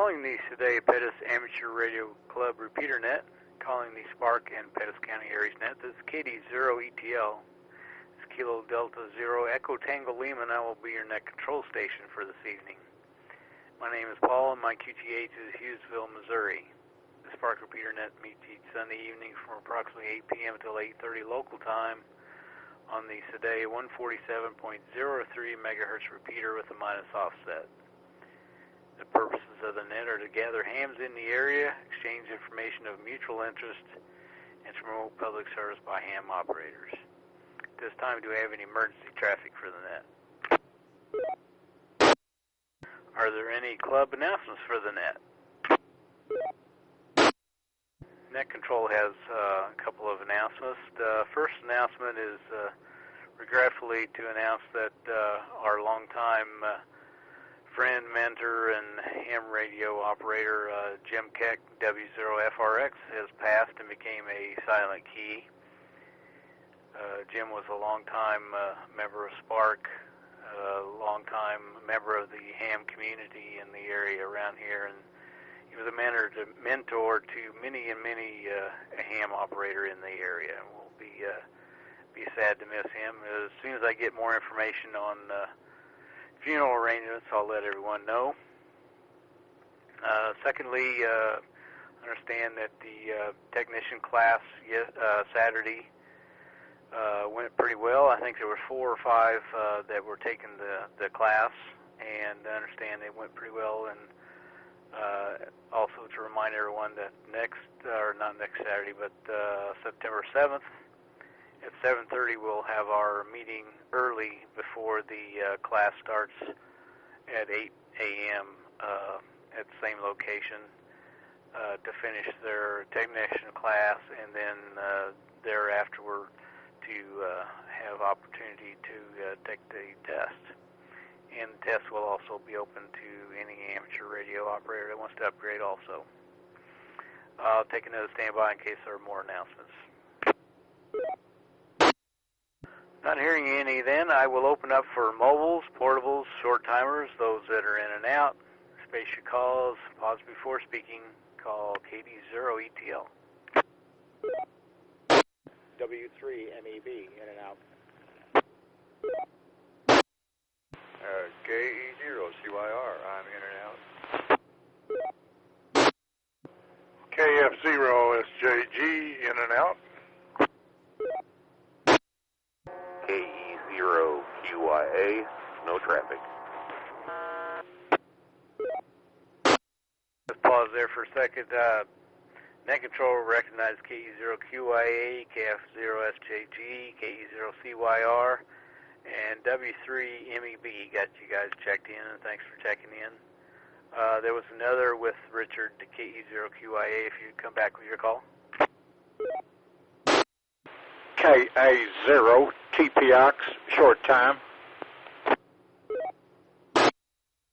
Calling the Today Pettis Amateur Radio Club repeater net, calling the Spark and Pettis County Aries net. This is KD0ETL. It's Kilo Delta Zero Echo Tango Lima, and I will be your net control station for this evening. My name is Paul, and my QTH is Hughesville, Missouri. The Spark repeater net meets each Sunday evening from approximately 8 p.m. until 8:30 local time on the Today 147.03 megahertz repeater with a minus offset. The purposes of the net are to gather hams in the area, exchange information of mutual interest, and to promote public service by ham operators. At this time, do we have any emergency traffic for the net? Are there any club announcements for the net? Net Control has a couple of announcements. The first announcement is regretfully to announce that our longtime friend, mentor, and ham radio operator Jim Keck, W0FRX, has passed and became a silent key. Jim was a longtime member of Spark, a longtime member of the ham community in the area around here, and he was a mentor to many a ham operator in the area. We'll be sad to miss him. As soon as I get more information on funeral arrangements, I'll let everyone know. Secondly, understand that the technician class Saturday went pretty well. I think there were 4 or 5 that were taking the class, and I understand it went pretty well. And also to remind everyone that not next Saturday, but September 7th at 7:30 we'll have our meeting early before the class starts at 8 a.m. At the same location to finish their technician class, and then thereafter to have opportunity to take the test. And the test will also be open to any amateur radio operator that wants to upgrade also. I'll take another standby in case there are more announcements. Not hearing any then, I will open up for mobiles, portables, short timers, those that are in and out. Space your calls, pause before speaking, call KD0ETL. W3MEB, in and out. KE0CYR, I'm in and out. KF0SJG, in and out. KE0QYA, no traffic. Just pause there for a second. Net Control will recognize KE0QYA, KF0SJG, KE0CYR, and W3MEB. Got you guys checked in, and thanks for checking in. There was another with Richard, the KE0QYA, if you'd come back with your call. KA0 TPX, short time.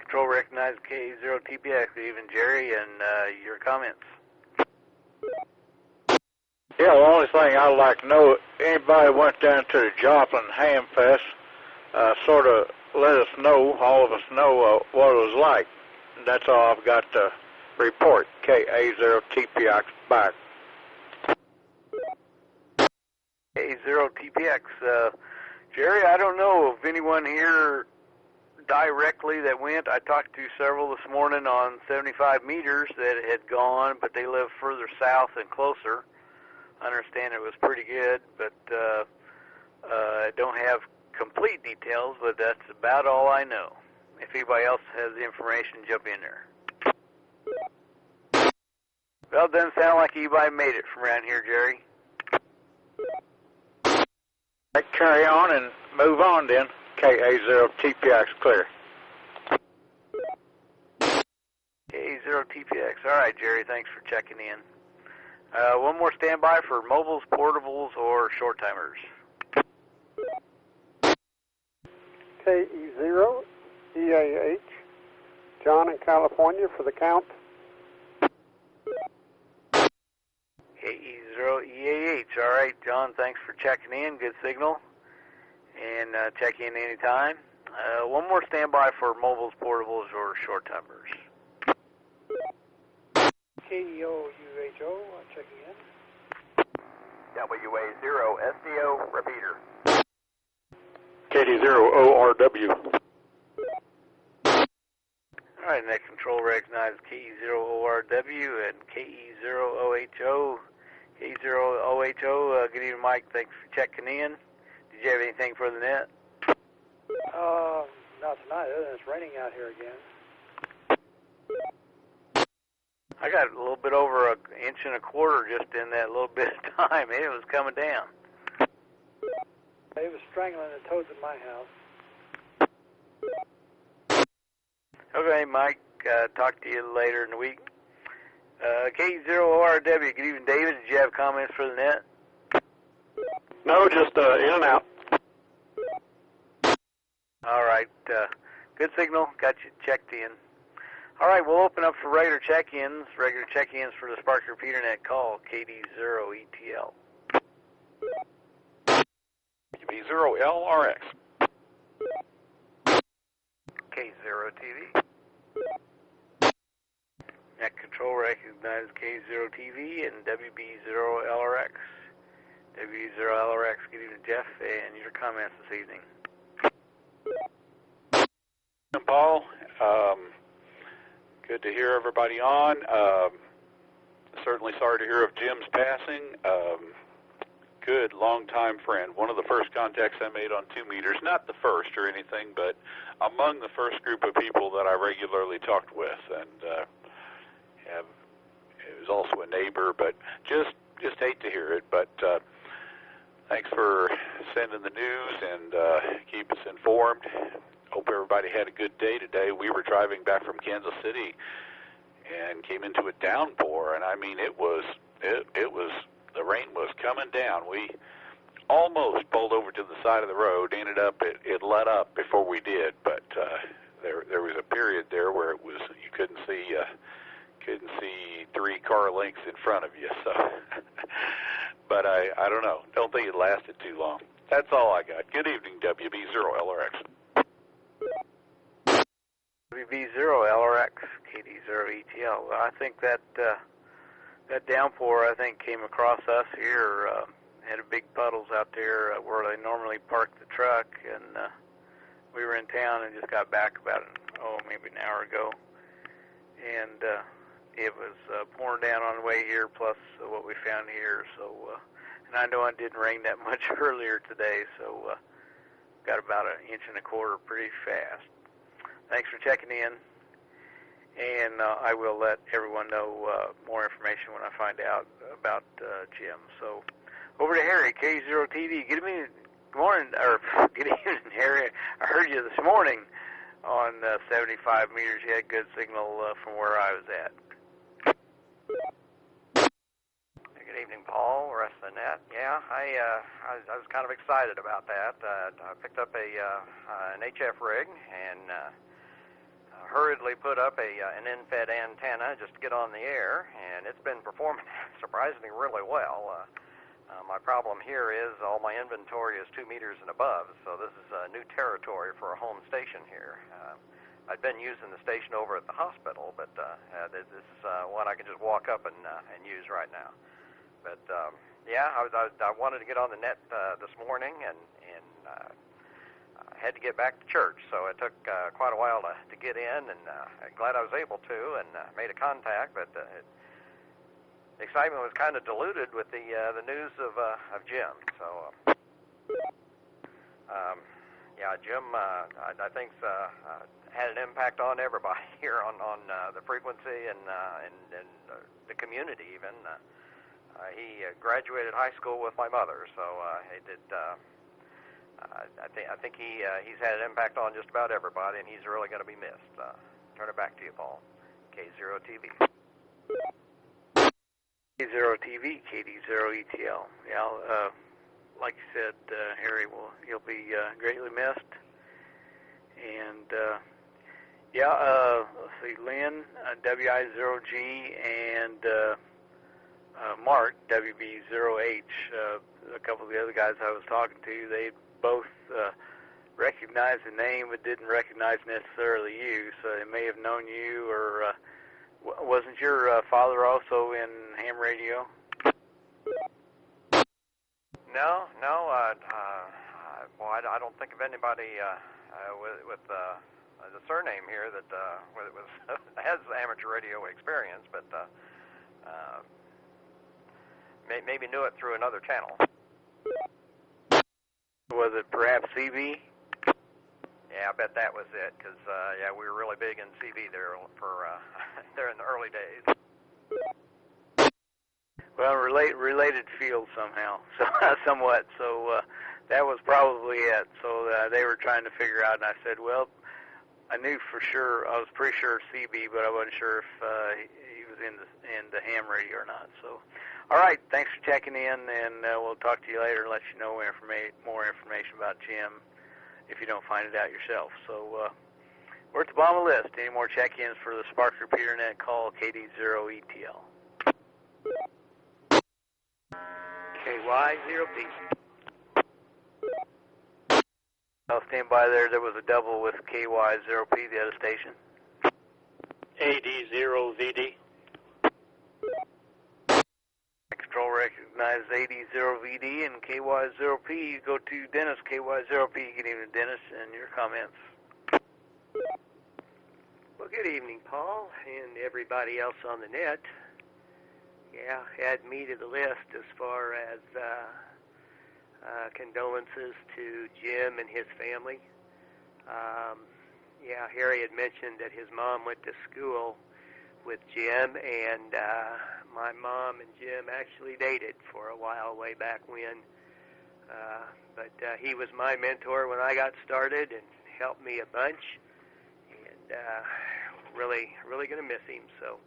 Control recognized KE0 TPX. Even Jerry, and your comments. Yeah, the only thing I'd like to know, anybody went down to the Joplin Ham Fest, sort of let us know, all of us know what it was like. That's all I've got to report. KA0 TPX back. KA0 TPX. Jerry, I don't know of anyone here directly that went. I talked to several this morning on 75 meters that had gone, but they live further south and closer. I understand it was pretty good, but I don't have complete details, but that's about all I know. If anybody else has the information, jump in there. Well, it doesn't sound like anybody made it from around here, Jerry. Carry on and move on then. KA0 TPX clear. KA0 TPX. All right, Jerry, thanks for checking in. One more standby for mobiles, portables, or short timers. KE0 EAH, John in California for the count. KE0 EAH. All right, John, thanks for checking in. Good signal. And check in anytime. One more standby for mobiles, portables, or short timers. KEOUHO, checking in. WA0 SDO repeater. KD0ORW. All right, next control recognizes KE0ORW and KE0OHO. KE0OHO, good evening, Mike. Thanks for checking in. Did you have anything for the net? Not tonight, other than it's raining out here again. I got a little bit over an inch and a quarter just in that little bit of time. It was coming down. It was strangling the toads in my house. Okay, Mike. Talk to you later in the week. K0ORW, good evening, David. Did you have comments for the net? No, just in and out. All right. Good signal. Got you checked in. All right, we'll open up for regular check-ins. Regular check-ins for the Spark Repeater Net call, KD0ETL. B0LRX. K0TV. Net control recognizes K0TV and WB0LRX. WB0LRX, good evening, Jeff, and your comments this evening. Paul, good to hear everybody on. Certainly sorry to hear of Jim's passing. Good long-time friend. One of the first contacts I made on 2 meters, not the first or anything, but among the first group of people that I regularly talked with. And it was also a neighbor, but just hate to hear it. But thanks for sending the news and keep us informed. Hope everybody had a good day today. We were driving back from Kansas City and came into a downpour, and I mean it was the rain was coming down. We almost pulled over to the side of the road. Ended up it let up before we did, but there was a period there where it was you couldn't see 3 car lengths in front of you. So, but I don't know. Don't think it lasted too long. That's all I got. Good evening, WB0LRX. WB0LRX, KD0ETL. I think that downpour, I think, came across us here. Had a big puddles out there where they normally park the truck, and we were in town and just got back about maybe an hour ago, and it was pouring down on the way here, plus what we found here. So, and I know it didn't rain that much earlier today, so got about an inch and a quarter pretty fast. Thanks for checking in, and I will let everyone know more information when I find out about Jim. So, over to Harry, K0TV. Good morning, or good evening, Harry. I heard you this morning on 75 meters. You had good signal from where I was at. Good evening, Paul. Rest of the net. Yeah, I was kind of excited about that. I picked up an HF rig and hurriedly put up an in-fed antenna just to get on the air, and it's been performing surprisingly really well. My problem here is all my inventory is 2 meters and above, so this is new territory for a home station here. I've been using the station over at the hospital, but this is one I can just walk up and use right now. But yeah, I wanted to get on the net this morning, and I had to get back to church, so it took quite a while to get in, and I'm glad I was able to, and made a contact. But the excitement was kind of diluted with the news of Jim. So yeah, Jim I think had an impact on everybody here on the frequency and the community even. He graduated high school with my mother, so he did. I think he's had an impact on just about everybody, and he's really going to be missed. Turn it back to you, Paul. K0TV. K0TV, KD0ETL. Yeah, like you said, Harry, he'll be greatly missed. And let's see, Lynn, WI0G, and Mark, WB0H. A couple of the other guys I was talking to, they both recognized the name but didn't recognize necessarily you, so they may have known you or Wasn't your father also in ham radio? No. Well, I don't think of anybody with the surname here that was has amateur radio experience, but maybe knew it through another channel. Was it perhaps CB? Yeah, I bet that was it, because we were really big in CB there for there in the early days. Well, related field somehow, so somewhat. So that was probably it. So they were trying to figure out, and I said, well, I knew for sure. I was pretty sure CB, but I wasn't sure if he was in the ham radio or not. So, all right, thanks for checking in, and we'll talk to you later and let you know more information about Jim if you don't find it out yourself. So we're at the bottom of the list. Any more check-ins for the Spark Repeater Net, call KD0ETL. KY0P. I'll stand by there. There was a double with KY0P, the other station. AD0VD. Control recognizes AD0VD and KY0P. You go to Dennis, KY0P. Good evening, Dennis, and your comments. Well, good evening, Paul, and everybody else on the net. Yeah, add me to the list as far as condolences to Jim and his family. Harry had mentioned that his mom went to school with Jim, and my mom and Jim actually dated for a while way back when. But he was my mentor when I got started and helped me a bunch, and really going to miss him. So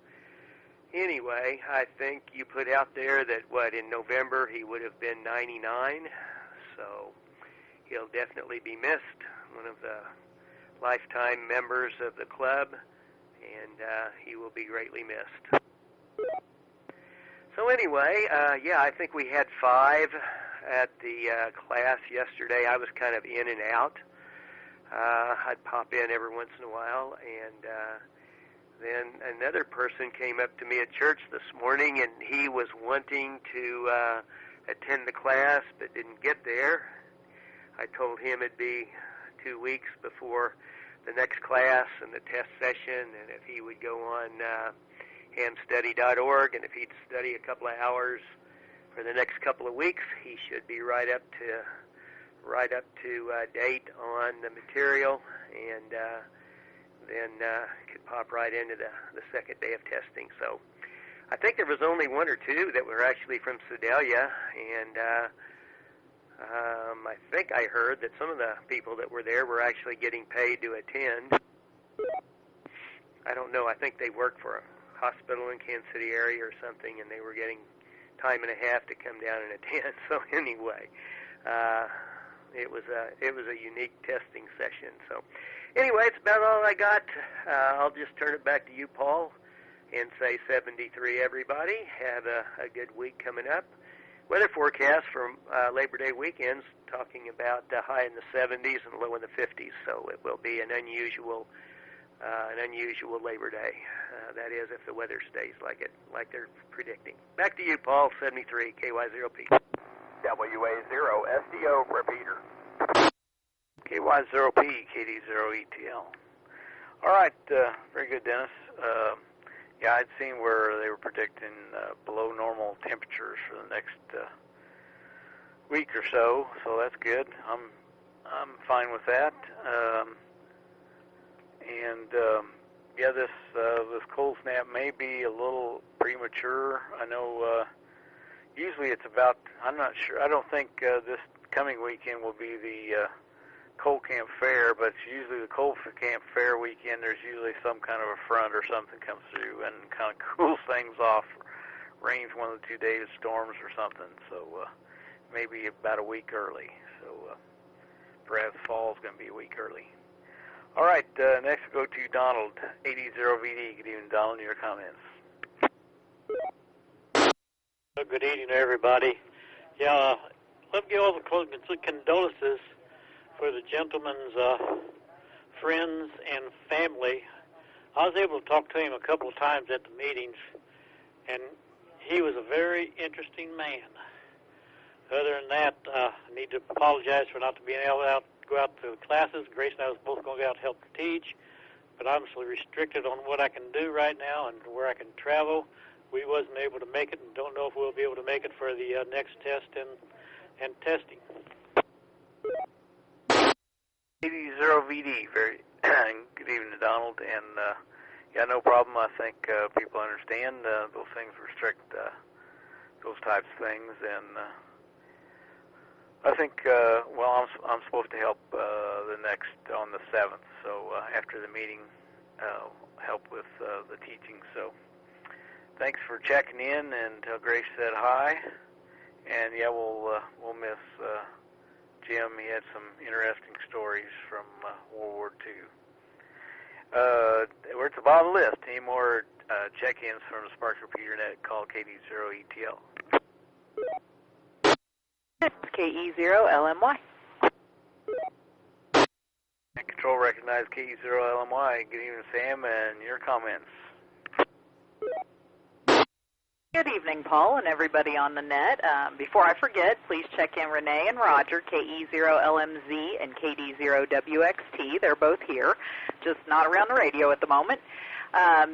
anyway, I think you put out there that, in November he would have been 99, so he'll definitely be missed, one of the lifetime members of the club, and he will be greatly missed. So anyway, I think we had 5 at the class yesterday. I was kind of in and out. I'd pop in every once in a while, and then another person came up to me at church this morning, and he was wanting to attend the class but didn't get there. I told him it'd be 2 weeks before the next class and the test session, and if he would go on hamstudy.org, and if he'd study a couple of hours for the next couple of weeks, he should be right up to date on the material, and then could pop right into the second day of testing. So I think there was only 1 or 2 that were actually from Sedalia, and I think I heard that some of the people that were there were actually getting paid to attend. I don't know. I think they worked for a hospital in Kansas City area or something, and they were getting time and a half to come down and attend. So anyway, it was a unique testing session. So anyway, it's about all I got. I'll just turn it back to you, Paul, and say 73, everybody. Have a good week coming up. Weather forecast for Labor Day weekends talking about high in the 70s and low in the 50s. So it will be an unusual Labor Day. That is, if the weather stays like they're predicting. Back to you, Paul. 73 KY0P. WA0 SDO repeater. KY0P KD0ETL. All right, very good, Dennis. I'd seen where they were predicting below normal temperatures for the next week or so, so that's good. I'm fine with that. This cold snap may be a little premature. I know usually it's about, I'm not sure, I don't think this coming weekend will be the Cold Camp Fair, but it's usually the Cold Camp Fair weekend. There's usually some kind of a front or something comes through and kind of cools things off. Rains 1 of the 2 days, storms or something. So maybe about a week early. So perhaps fall's going to be a week early. All right, next we'll go to Donald, 80VD. Good evening, Donald. Your comments. Good evening, everybody. Yeah, let me give all the condolences for the gentleman's friends and family I was able to talk to him a couple of times at the meetings, and he was a very interesting man. Other than that, I need to apologize for not being able to go out to the classes. Grace and I was both going to go out and help her teach, but I'm so restricted on what I can do right now and where I can travel. We wasn't able to make it, and don't know if we'll be able to make it for the next test and testing. 80VD, very good evening, Donald. And yeah, no problem. I think people understand those things restrict those types of things, and I think well, I'm supposed to help the next on the 7th. So after the meeting, help with the teaching. So thanks for checking in, and tell Grace said hi. And yeah, we'll miss Jim. He had some interesting stories from World War II. We're at the bottom of the list. Any more check-ins from the Spark Repeater Net? Call KD0ETL. KE0LMY. Control recognize KE0LMY. Good evening, Sam, and your comments. Good evening, Paul, and everybody on the net. Before I forget, please check in Renee and Roger, KE0LMZ and KD0WXT. They're both here, just not around the radio at the moment.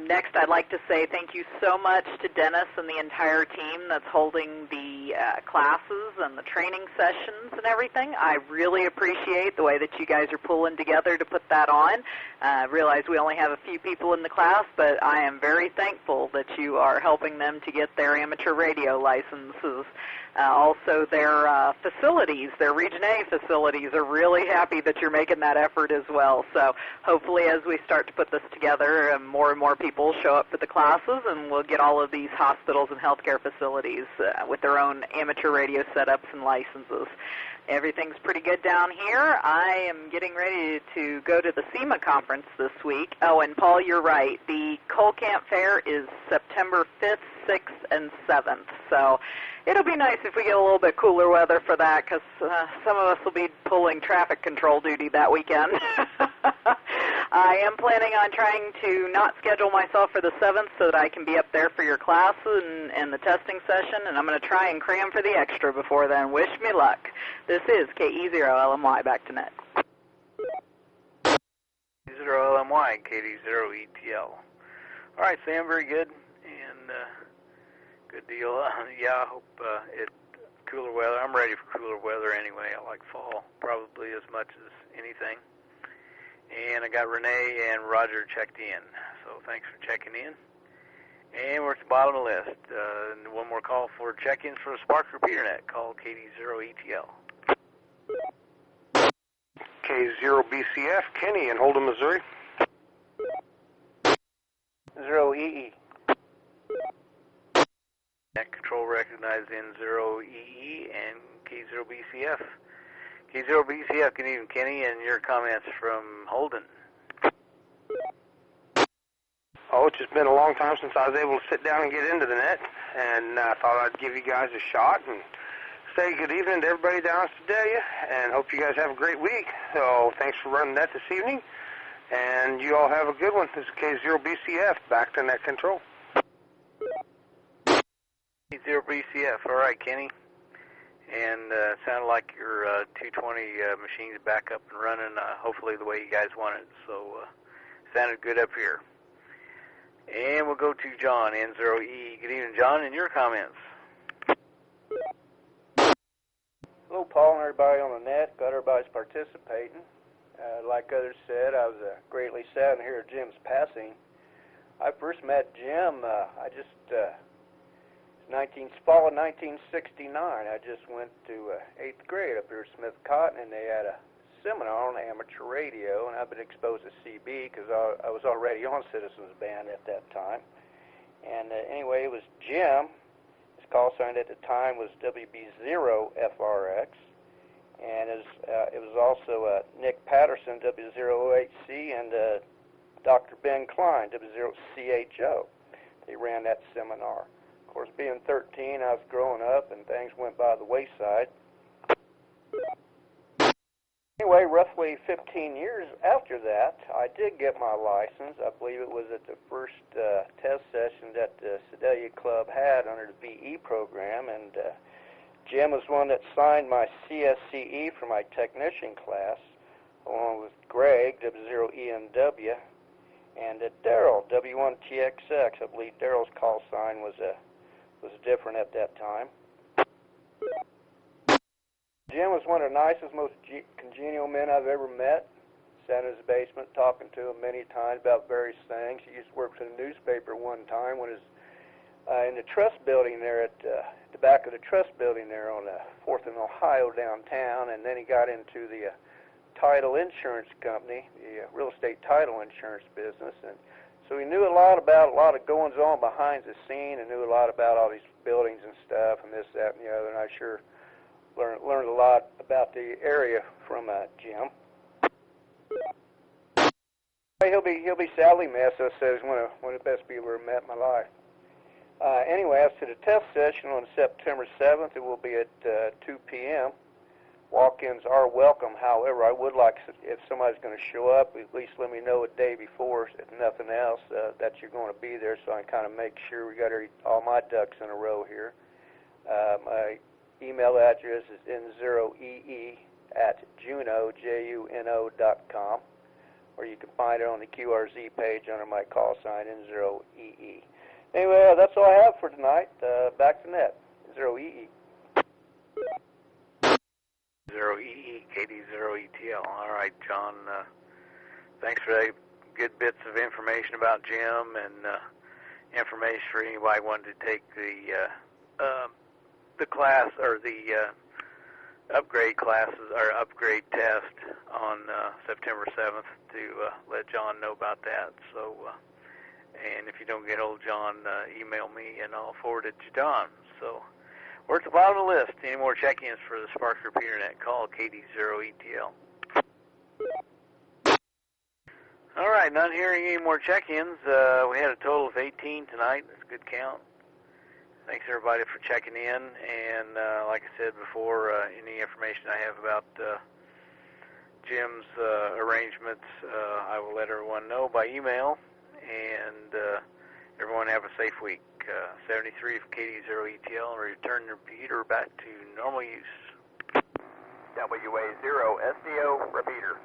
Next, I'd like to say thank you so much to Dennis and the entire team that's holding the classes and the training sessions and everything. I really appreciate the way that you guys are pulling together to put that on. I realize we only have a few people in the class, but I am very thankful that you are helping them to get their amateur radio licenses. Also, their facilities, their Region A facilities, are really happy that you're making that effort as well. So hopefully as we start to put this together, more and more people show up for the classes, and we'll get all of these hospitals and healthcare facilities with their own amateur radio setups and licenses. Everything's pretty good down here. I am getting ready to go to the SEMA conference this week. Oh, and Paul, you're right. The Coal Camp Fair is September 5th, 6th, and 7th. So it'll be nice if we get a little bit cooler weather for that, because some of us will be pulling traffic control duty that weekend. I am planning on trying to not schedule myself for the 7th so that I can be up there for your class and the testing session, and I'm going to try and cram for the extra before then. Wish me luck. This is KE0LMY, back to net. KE0LMY, KD0ETL. All right, Sam, very good, and good deal. Yeah, I hope cooler weather. I'm ready for cooler weather anyway. I like fall probably as much as anything. And I got Renee and Roger checked in, so thanks for checking in. And we're at the bottom of the list. And one more call for check-ins for the Spark Repeater Net. Call KD0ETL. K0BCF, Kenny in Holden, Missouri. 0EE. Net control recognized in 0EE and K0BCF. K0BCF, good evening, Kenny, and your comments from Holden. Oh, it's just been a long time since I was able to sit down and get into the net, and I thought I'd give you guys a shot and say good evening to everybody down in Sedalia, and hope you guys have a great week. So thanks for running that this evening, and you all have a good one. This is K0BCF, back to net control. K0BCF, all right, Kenny. And it sounded like your 220 machine's back up and running, hopefully the way you guys want it. So sounded good up here. And we'll go to John, N0E. Good evening, John, and your comments. Hello, Paul, and everybody on the net. Glad everybody's participating. Like others said, I was greatly saddened to hear Jim's passing. I first met Jim, fall of 1969. I just went to 8th grade up here at Smith Cotton, and they had a seminar on amateur radio, and I've been exposed to CB because I was already on Citizens Band at that time. And anyway, it was Jim. His call sign at the time was WB0FRX, and it was also Nick Patterson, W0HC, and Dr. Ben Klein, W0CHO. They ran that seminar. Of course, being 13, I was growing up, and things went by the wayside. Anyway, anyway, roughly 15 years after that, I did get my license. I believe it was at the first test session that the Sedalia Club had under the BE program, and Jim was one that signed my CSCE for my technician class, along with Greg, W0ENW, and Daryl, W1TXX. I believe Daryl's call sign was different at that time. Jim was one of the nicest, most congenial men I've ever met. Sat in his basement talking to him many times about various things. He used to work for the newspaper one time when he was in the trust building there at the back of the trust building there on 4th and Ohio downtown, and then he got into the title insurance company, the real estate title insurance business, and so he knew a lot about a lot of goings on behind the scene, and knew a lot about all these buildings and stuff and this, that, and the other, and I sure learned a lot about the area from Jim. He'll be sadly missed. I says one of the best people I ever met in my life. Anyway, as to the test session on September 7th, it will be at 2 p.m. Walk-ins are welcome. However, I would like, if somebody's going to show up, at least let me know a day before, if nothing else, that you're going to be there, so I can kind of make sure we got all my ducks in a row here. My email address is n0ee@juno.com, or you can find it on the QRZ page under my call sign, N0EE. Anyway, that's all I have for tonight. Back to net, N0EE. 0EE, KD0ETL. All right, John, thanks for that good bits of information about Jim, and information for anybody wanting to take the class, or the upgrade classes, or upgrade test on September 7th, to let John know about that. So, and if you don't get old John, email me and I'll forward it to John. So we're at the bottom of the list. Any more check-ins for the Spark Repeater Net, call KD0ETL. All right, not hearing any more check-ins. We had a total of 18 tonight. That's a good count. Thanks, everybody, for checking in. And like I said before, any information I have about Jim's arrangements, I will let everyone know by email. And everyone have a safe week. 73 of KD0ETL, and return the repeater back to normal use. WA0 SDO repeater.